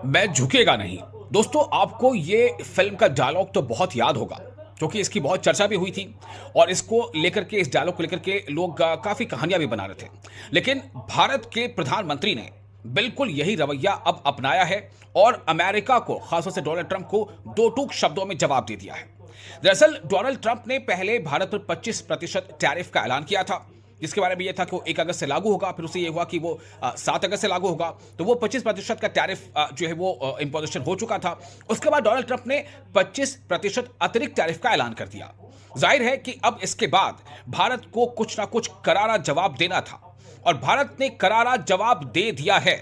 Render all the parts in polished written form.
मैं झुकेगा नहीं। दोस्तों, आपको ये फ़िल्म का डायलॉग तो बहुत याद होगा, क्योंकि इसकी बहुत चर्चा भी हुई थी और इसको लेकर के, इस डायलॉग को लेकर के लोग काफ़ी कहानियाँ भी बना रहे थे। लेकिन भारत के प्रधानमंत्री ने बिल्कुल यही रवैया अब अपनाया है और अमेरिका को, ख़ासतौर से डोनाल्ड ट्रंप को, दो टूक शब्दों में जवाब दे दिया है। दरअसल डोनाल्ड ट्रंप ने पहले भारत पर 25% टैरिफ का ऐलान किया था, जिसके बारे में यह था कि वो 1 अगस्त से लागू होगा, फिर उससे ये हुआ कि वो 7 अगस्त से लागू होगा। तो वो 25% का टैरिफ जो है वो इम्पोजिशन हो चुका था। उसके बाद डोनाल्ड ट्रंप ने 25% अतिरिक्त टैरिफ का ऐलान कर दिया। जाहिर है कि अब इसके बाद भारत को कुछ ना कुछ करारा जवाब देना था और भारत ने करारा जवाब दे दिया है।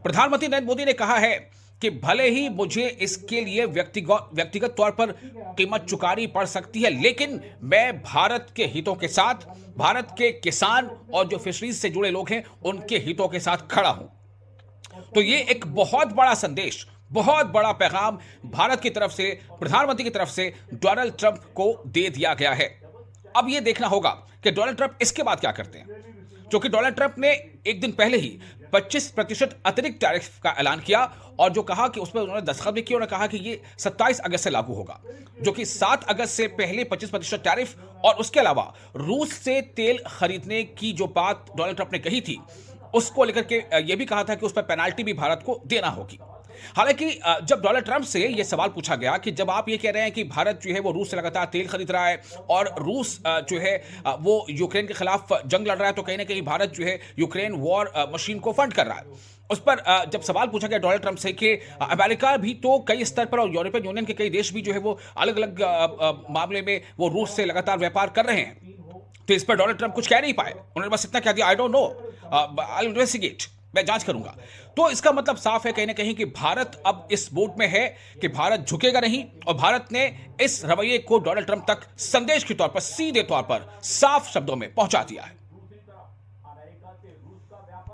प्रधानमंत्री नरेंद्र मोदी ने कहा है कि भले ही मुझे इसके लिए व्यक्तिगत तौर पर कीमत चुकानी पड़ सकती है, लेकिन मैं भारत के हितों के साथ, भारत के किसान और जो फिशरीज से जुड़े लोग हैं, उनके हितों के साथ खड़ा हूं। तो ये एक बहुत बड़ा संदेश, बहुत बड़ा पैगाम भारत की तरफ से, प्रधानमंत्री की तरफ से डोनाल्ड ट्रंप को दे दिया गया है। अब ये देखना होगा कि डोनाल्ड ट्रंप इसके बाद क्या करते हैं, क्योंकि डोनाल्ड ट्रंप ने एक दिन पहले ही 25% अतिरिक्त टैरिफ का ऐलान किया और जो कहा कि उस पर उन्होंने दस्तखत भी किया। उन्होंने कहा कि ये 27 अगस्त से लागू होगा, जो कि 7 अगस्त से पहले 25% टैरिफ और उसके अलावा रूस से तेल खरीदने की जो बात डोनाल्ड ट्रंप ने कही थी, उसको लेकर के ये भी कहा था कि उस पर पेनाल्टी भी भारत को देना होगी। हालांकि जब डोनाल्ड ट्रंप से यह सवाल पूछा गया कि जब आप ये कह रहे हैं कि भारत जो है वो रूस से लगातार तेल खरीद रहा है और रूस जो है वो यूक्रेन के खिलाफ जंग लड़ रहा है, तो कहीं ना कहीं भारत जो है यूक्रेन वॉर मशीन को फंड कर रहा है, उस पर जब सवाल पूछा गया डोनाल्ड ट्रंप से कि अमेरिका भी तो कई स्तर पर और यूरोपियन यूनियन के कई देश भी जो है वो अलग अलग मामले में वो रूस से लगातार व्यापार कर रहे हैं, तो इस पर डोनाल्ड ट्रंप कुछ कह नहीं पाए। उन्होंने बस इतना कह दिया, I don't know, I investigate, मैं जांच करूंगा। तो इसका मतलब साफ है कहीं ना कहीं कि भारत अब इस मूड में है कि भारत झुकेगा नहीं और भारत ने इस रवैये को डोनाल्ड ट्रंप तक संदेश के तौर पर, सीधे तौर पर, साफ शब्दों में पहुंचा दिया है।